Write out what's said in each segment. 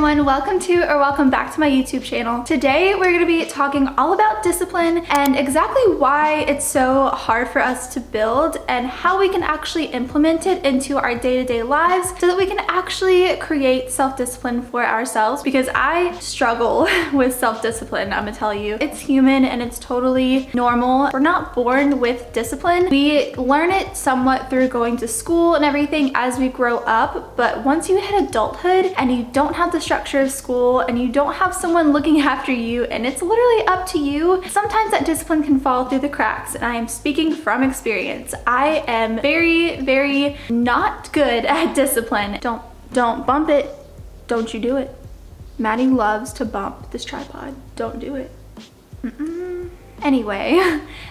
everyone, welcome back to my YouTube channel. Today we're going to be talking all about discipline and exactly why it's so hard for us to build and how we can actually implement it into our day-to-day lives so that we can actually create self-discipline for ourselves, because I struggle with self-discipline. I'm gonna tell you, it's human and it's totally normal. We're not born with discipline. We learn it somewhat through going to school and everything as we grow up, but once you hit adulthood and you don't have the structure of school and you don't have someone looking after you and it's literally up to you, sometimes that discipline can fall through the cracks. And I am speaking from experience. I am very not good at discipline. Don't bump it. Don't you do it. Maddie loves to bump this tripod. Don't do it. Anyway,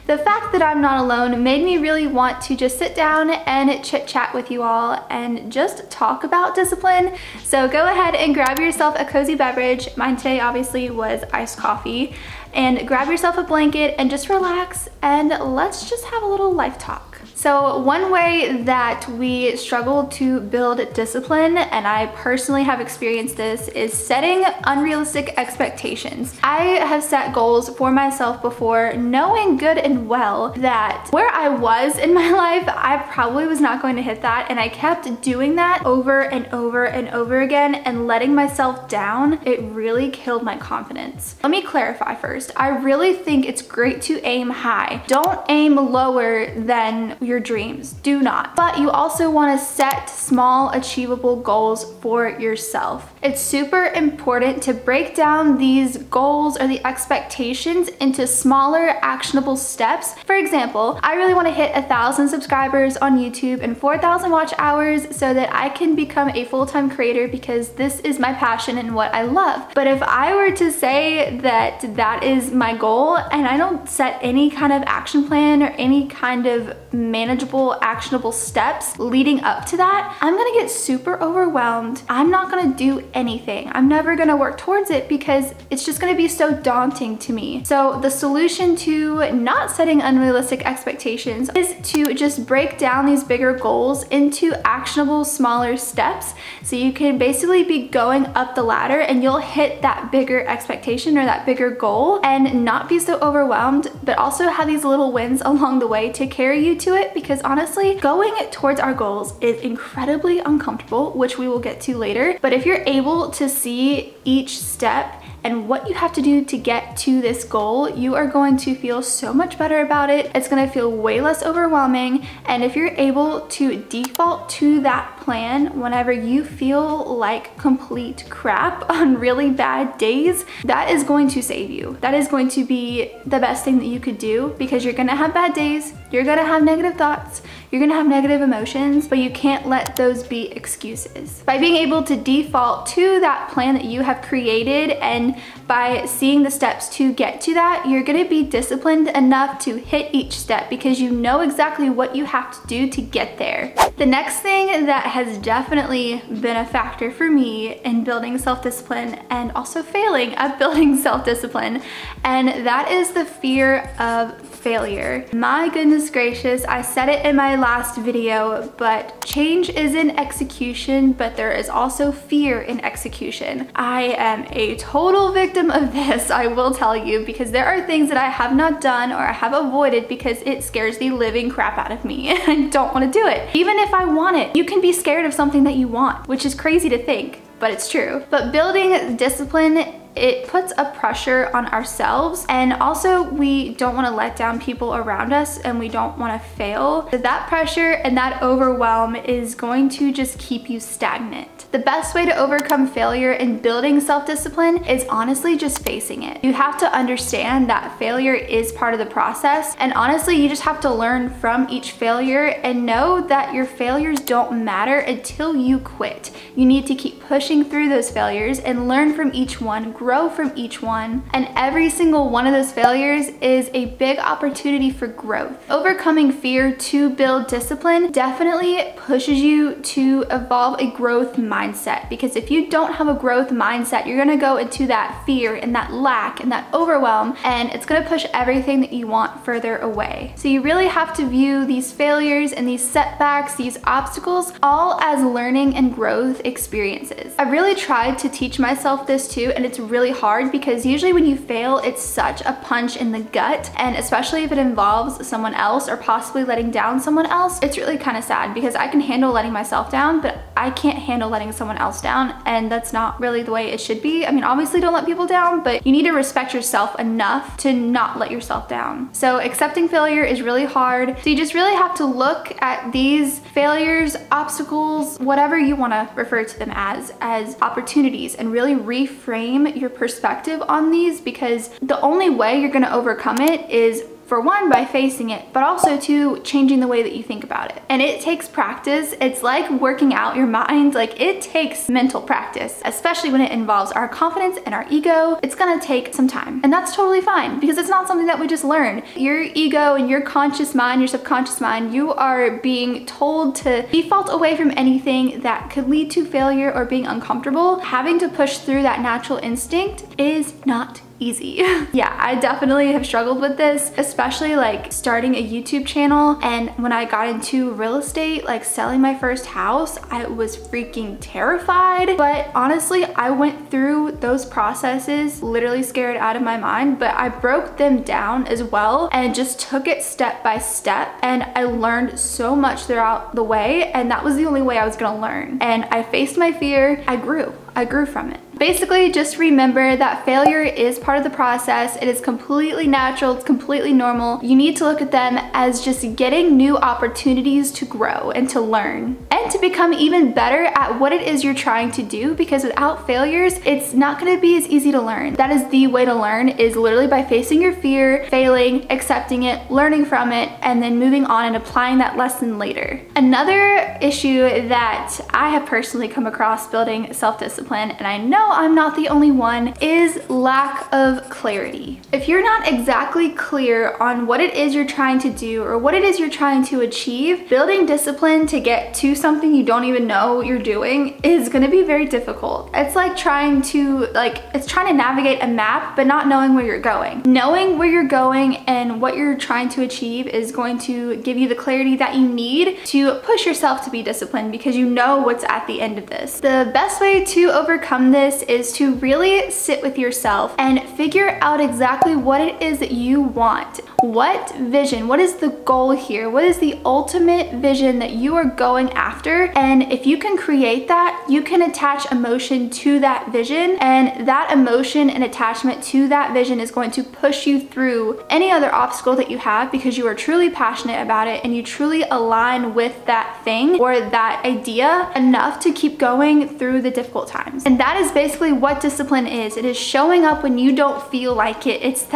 the fact that I'm not alone made me really want to just sit down and chit chat with you all and just talk about discipline. So go ahead and grab yourself a cozy beverage. Mine today obviously was iced coffee. And grab yourself a blanket and just relax and let's just have a little life talk. So one way that we struggle to build discipline, and I personally have experienced this, is setting unrealistic expectations. I have set goals for myself before, knowing good and well that where I was in my life, I probably was not going to hit that, and I kept doing that over and over and over again and letting myself down. It really killed my confidence. Let me clarify first. I really think it's great to aim high. Don't aim lower than your dreams. Do not. But you also want to set small, achievable goals for yourself. It's super important to break down these goals or the expectations into smaller, actionable steps. For example, I really want to hit 1,000 subscribers on YouTube and 4,000 watch hours so that I can become a full-time creator, because this is my passion and what I love. But if I were to say that that is my goal and I don't set any kind of action plan or any kind of manageable, actionable steps leading up to that, I'm gonna get super overwhelmed. I'm not gonna do anything. I'm never gonna work towards it because it's just gonna be so daunting to me. So the solution to not setting unrealistic expectations is to just break down these bigger goals into actionable, smaller steps. So you can basically be going up the ladder and you'll hit that bigger expectation or that bigger goal and not be so overwhelmed, but also have these little wins along the way to carry you to it, because honestly, going towards our goals is incredibly uncomfortable, which we will get to later. But if you're able to see each step and what you have to do to get to this goal, you are going to feel so much better about it. It's gonna feel way less overwhelming. And if you're able to default to that plan whenever you feel like complete crap on really bad days, that is going to save you. That is going to be the best thing that you could do, because you're gonna have bad days, you're gonna have negative thoughts, you're gonna have negative emotions, but you can't let those be excuses. By being able to default to that plan that you have created and by seeing the steps to get to that, you're gonna be disciplined enough to hit each step because you know exactly what you have to do to get there. The next thing that has definitely been a factor for me in building self-discipline and also failing at building self-discipline, and that is the fear of failure. My goodness gracious, I said it in my last video, but change is in execution, but there is also fear in execution. I am a total victim of this, I will tell you, because there are things that I have not done or I have avoided because it scares the living crap out of me and I don't want to do it. Even if I want it, you can be scared of something that you want, which is crazy to think, but it's true. But building discipline, it puts a pressure on ourselves, and also we don't want to let down people around us and we don't want to fail. That pressure and that overwhelm is going to just keep you stagnant. The best way to overcome failure in building self-discipline is honestly just facing it. You have to understand that failure is part of the process, and honestly you just have to learn from each failure and know that your failures don't matter until you quit. You need to keep pushing through those failures and learn from each one, grow grow from each one. And every single one of those failures is a big opportunity for growth. Overcoming fear to build discipline definitely pushes you to evolve a growth mindset, because if you don't have a growth mindset, you're gonna go into that fear and that lack and that overwhelm, and it's gonna push everything that you want further away. So you really have to view these failures and these setbacks, these obstacles, all as learning and growth experiences. I really tried to teach myself this too, and it's really hard because usually when you fail, it's such a punch in the gut, and especially if it involves someone else or possibly letting down someone else, it's really kind of sad because I can handle letting myself down, but I can't handle letting someone else down, and that's not really the way it should be. I mean, obviously don't let people down, but you need to respect yourself enough to not let yourself down. So accepting failure is really hard. So you just really have to look at these failures, obstacles, whatever you want to refer to them as opportunities, and really reframe your perspective on these, because the only way you're going to overcome it is, for one, by facing it, but also two, changing the way that you think about it. And it takes practice. It's like working out your mind. Like, it takes mental practice, especially when it involves our confidence and our ego. It's gonna take some time, and that's totally fine because it's not something that we just learn. Your ego and your conscious mind, your subconscious mind, you are being told to default away from anything that could lead to failure or being uncomfortable. Having to push through that natural instinct is not easy. Yeah, I definitely have struggled with this, especially like starting a YouTube channel. And when I got into real estate, like selling my first house, I was freaking terrified. But honestly, I went through those processes literally scared out of my mind, but I broke them down as well and just took it step by step. And I learned so much throughout the way, and that was the only way I was gonna learn. And I faced my fear. I grew from it. Basically, just remember that failure is part of the process. It is completely natural, it's completely normal. You need to look at them as just getting new opportunities to grow and to learn and to become even better at what it is you're trying to do, because without failures, it's not gonna be as easy to learn. That is the way to learn, is literally by facing your fear, failing, accepting it, learning from it, and then moving on and applying that lesson later. Another issue that I have personally come across building self-discipline, and I know I'm not the only one, is lack of clarity. If you're not exactly clear on what it is you're trying to do or what it is you're trying to achieve, building discipline to get to something you don't even know you're doing is gonna be very difficult. It's like trying to navigate a map but not knowing where you're going. Knowing where you're going and what you're trying to achieve is going to give you the clarity that you need to push yourself to be disciplined, because you know what's at the end of this. The best way to overcome this is to really sit with yourself and figure out exactly what it is that you want. What vision, what is the goal here? What is the ultimate vision that you are going after? And if you can create that, you can attach emotion to that vision, and that emotion and attachment to that vision is going to push you through any other obstacle that you have, because you are truly passionate about it and you truly align with that thing or that idea enough to keep going through the difficult times. And that is basically what discipline is. It is showing up when you don't feel like it. It's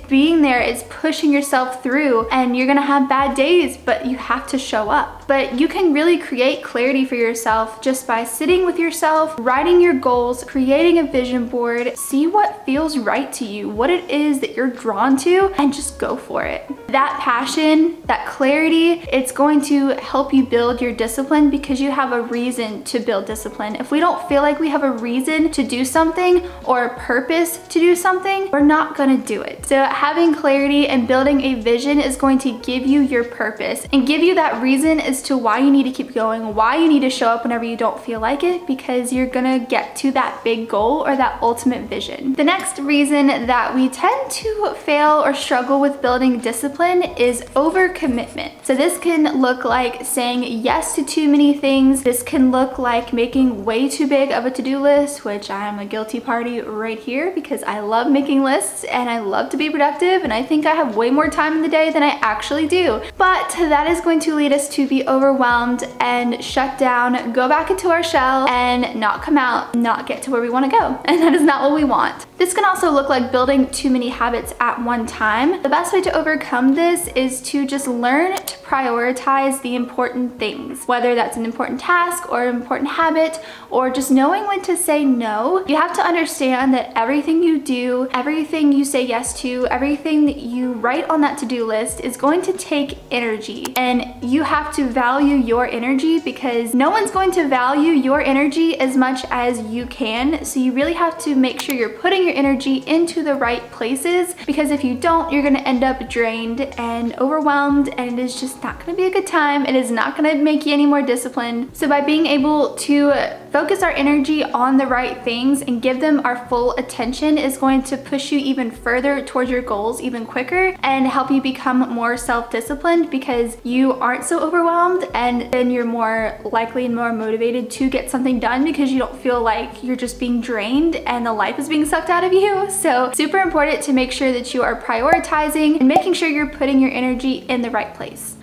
being there, it's pushing yourself through, and you're gonna have bad days, but you have to show up. But you can really create clarity for yourself just by sitting with yourself, writing your goals, creating a vision board, see what feels right to you, what it is that you're drawn to, and just go for it. That passion, that clarity, it's going to help you build your discipline, because you have a reason to build discipline. If we don't feel like we have a reason to do something or a purpose to do something, we're not gonna do it. So having clarity and building a vision is going to give you your purpose and give you that reason as to why you need to keep going, why you need to show up whenever you don't feel like it, because you're gonna get to that big goal or that ultimate vision. The next reason that we tend to fail or struggle with building discipline is overcommitment. So this can look like saying yes to too many things. This can look like making way too big of a to-do list, which I am a guilty party right here, because I love making lists and I love to be productive, and I think I have way more time in the day than I actually do. But that is going to lead us to be overwhelmed and shut down, go back into our shell, and not come out, not get to where we want to go. And that is not what we want. This can also look like building too many habits at one time. The best way to overcome this is to just learn to prioritize the important things, whether that's an important task or an important habit, or just knowing when to say no. You have to understand that everything you do, everything you say yes to, everything that you write on that to-do list is going to take energy, and you have to value your energy because no one's going to value your energy as much as you can. So you really have to make sure you're putting your energy into the right places, because if you don't, you're going to end up drained and overwhelmed, and it is just not going to be a good time. It is not going to make you any more disciplined. So by being able to focus our energy on the right things and give them our full attention is going to push you even further towards your goals even quicker and help you become more self-disciplined, because you aren't so overwhelmed, and then you're more likely and more motivated to get something done because you don't feel like you're just being drained and the life is being sucked out of you. So super important to make sure that you are prioritizing and making sure you're putting your energy in the right place.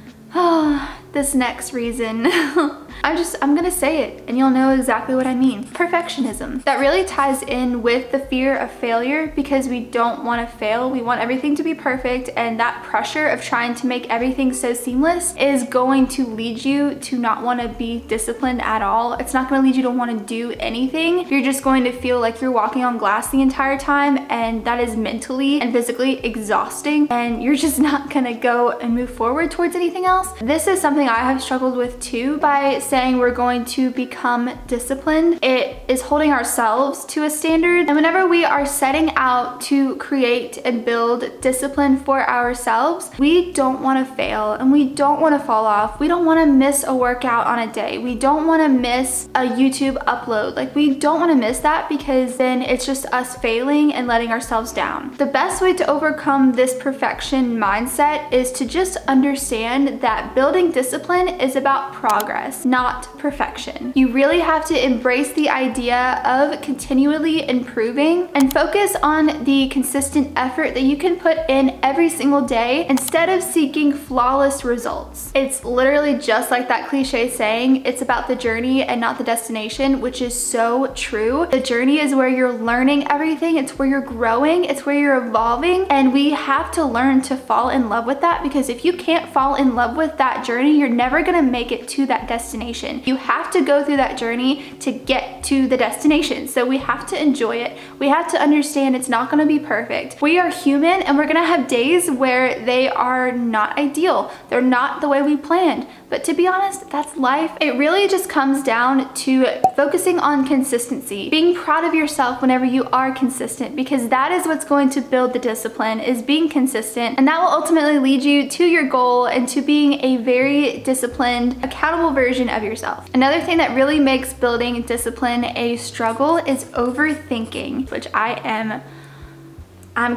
This next reason, I'm gonna say it and you'll know exactly what I mean. Perfectionism. That really ties in with the fear of failure, because we don't want to fail. We want everything to be perfect, and that pressure of trying to make everything so seamless is going to lead you to not want to be disciplined at all. It's not going to lead you to want to do anything. You're just going to feel like you're walking on glass the entire time, and that is mentally and physically exhausting, and you're just not going to go and move forward towards anything else. This is something I have struggled with too. By saying we're going to become disciplined, it is holding ourselves to a standard, and whenever we are setting out to create and build discipline for ourselves, we don't want to fail, and we don't want to fall off. We don't want to miss a workout on a day. We don't want to miss a YouTube upload. Like, we don't want to miss that, because then it's just us failing and letting ourselves down. The best way to overcome this perfection mindset is to just understand that building discipline is about progress, not perfection. You really have to embrace the idea of continually improving and focus on the consistent effort that you can put in every single day instead of seeking flawless results. It's literally just like that cliche saying, it's about the journey and not the destination, which is so true. The journey is where you're learning everything, it's where you're growing, it's where you're evolving, and we have to learn to fall in love with that, because if you can't fall in love with that journey, you're never gonna make it to that destination. You have to go through that journey to get to the destination. So we have to enjoy it. We have to understand it's not gonna be perfect. We are human, and we're gonna have days where they are not ideal. They're not the way we planned. But to be honest, that's life. It really just comes down to focusing on consistency, being proud of yourself whenever you are consistent, because that is what's going to build the discipline, is being consistent, and that will ultimately lead you to your goal and to being a very disciplined, accountable version of yourself. Another thing that really makes building discipline a struggle is overthinking, which I'm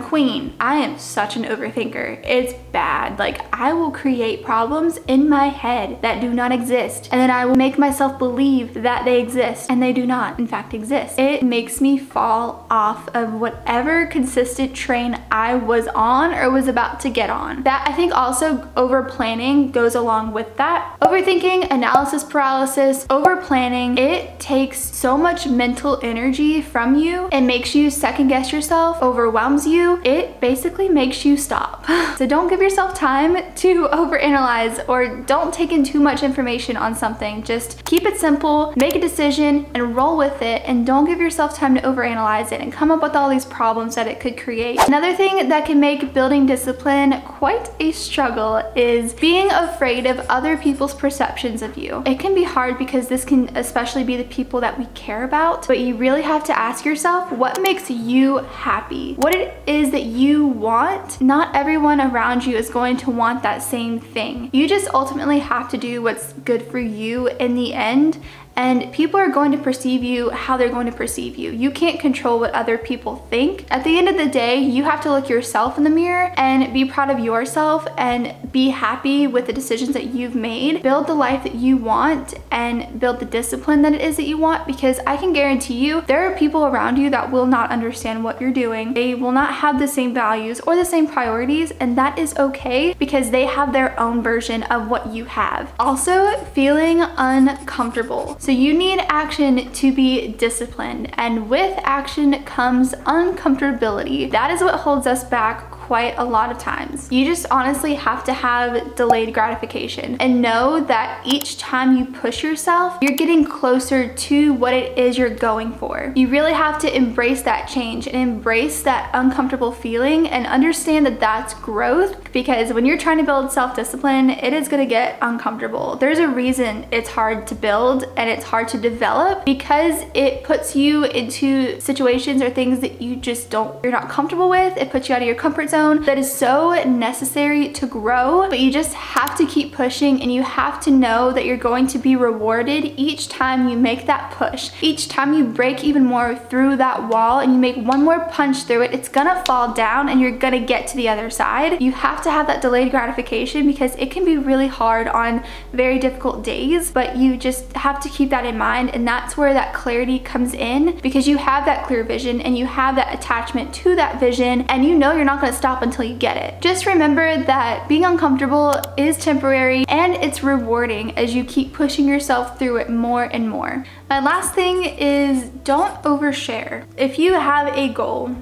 queen. I am such an overthinker. It's bad. Like, I will create problems in my head that do not exist, and then I will make myself believe that they exist, and they do not in fact exist. It makes me fall off of whatever consistent train I was on or was about to get on. That, I think, also over planning goes along with that. Overthinking, analysis paralysis, over planning, it takes so much mental energy from you. It makes you second guess yourself, overwhelms you. It basically makes you stop. So don't give yourself time to overanalyze, or don't take in too much information on something. Just keep it simple, make a decision, and roll with it, and don't give yourself time to overanalyze it and come up with all these problems that it could create. Another thing that can make building discipline quite a struggle is being afraid of other people's perceptions of you. It can be hard because this can especially be the people that we care about, but you really have to ask yourself what makes you happy, what it is that you want. Not everyone around you is going to want that same thing. You just ultimately have to do what's good for you in the end, and people are going to perceive you how they're going to perceive you. You can't control what other people think. At the end of the day, you have to look yourself in the mirror and be proud of yourself and be happy with the decisions that you've made. Build the life that you want and build the discipline that it is that you want, because I can guarantee you there are people around you that will not understand what you're doing. They will not have the same values or the same priorities, and that is okay because they have their own version of what you have. Also, feeling uncomfortable. So you need action to be disciplined, and with action comes uncomfortability. That is what holds us back quite a lot of times. You just honestly have to have delayed gratification and know that each time you push yourself, you're getting closer to what it is you're going for. You really have to embrace that change and embrace that uncomfortable feeling and understand that that's growth, because when you're trying to build self-discipline, it is going to get uncomfortable. There's a reason it's hard to build and it's hard to develop, because it puts you into situations or things that you're not comfortable with. It puts you out of your comfort zone. That is so necessary to grow, but you just have to keep pushing, and you have to know that you're going to be rewarded each time you make that push. Each time you break even more through that wall and you make one more punch through it, it's gonna fall down and you're gonna get to the other side. You have to have that delayed gratification, because it can be really hard on very difficult days, but you just have to keep that in mind, and that's where that clarity comes in, because you have that clear vision and you have that attachment to that vision, and you know you're not gonna stop until you get it. Just remember that being uncomfortable is temporary and it's rewarding as you keep pushing yourself through it more and more. My last thing is, don't overshare. If you have a goal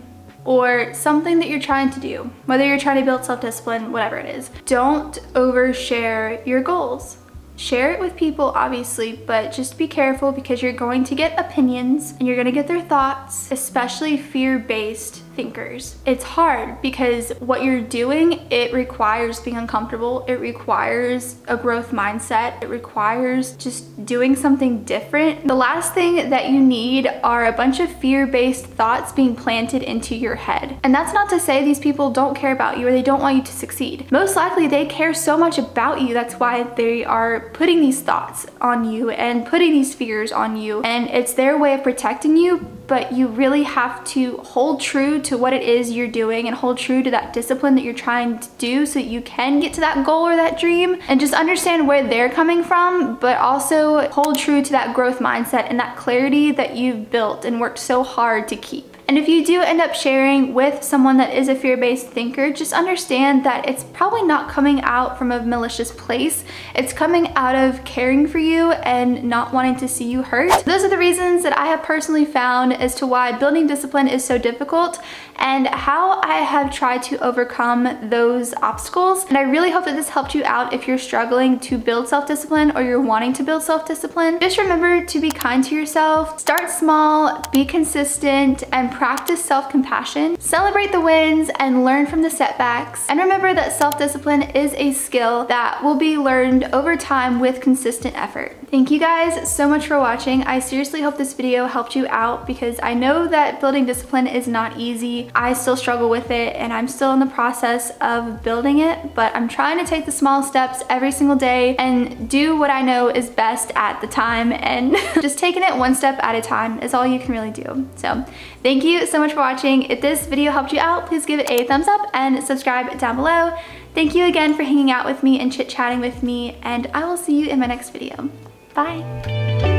or something that you're trying to do, whether you're trying to build self-discipline, whatever it is, don't overshare your goals. Share it with people, obviously, but just be careful, because you're going to get opinions and you're going to get their thoughts, especially fear-based thinkers. It's hard because what you're doing, it requires being uncomfortable. It requires a growth mindset. It requires just doing something different. The last thing that you need are a bunch of fear-based thoughts being planted into your head. And that's not to say these people don't care about you or they don't want you to succeed. Most likely they care so much about you. That's why they are putting these thoughts on you and putting these fears on you. And it's their way of protecting you, but you really have to hold true to what it is you're doing and hold true to that discipline that you're trying to do, so that you can get to that goal or that dream, and just understand where they're coming from, but also hold true to that growth mindset and that clarity that you've built and worked so hard to keep. And if you do end up sharing with someone that is a fear-based thinker, just understand that it's probably not coming out from a malicious place. It's coming out of caring for you and not wanting to see you hurt. Those are the reasons that I have personally found as to why building discipline is so difficult and how I have tried to overcome those obstacles. And I really hope that this helped you out if you're struggling to build self-discipline or you're wanting to build self-discipline. Just remember to be kind to yourself, start small, be consistent, and practice self-compassion. Celebrate the wins and learn from the setbacks. And remember that self-discipline is a skill that will be learned over time with consistent effort. Thank you guys so much for watching. I seriously hope this video helped you out, because I know that building discipline is not easy. I still struggle with it and I'm still in the process of building it, but I'm trying to take the small steps every single day and do what I know is best at the time, and just taking it one step at a time is all you can really do. So thank you so much for watching. If this video helped you out, please give it a thumbs up and subscribe down below. Thank you again for hanging out with me and chit-chatting with me, and I will see you in my next video. Bye.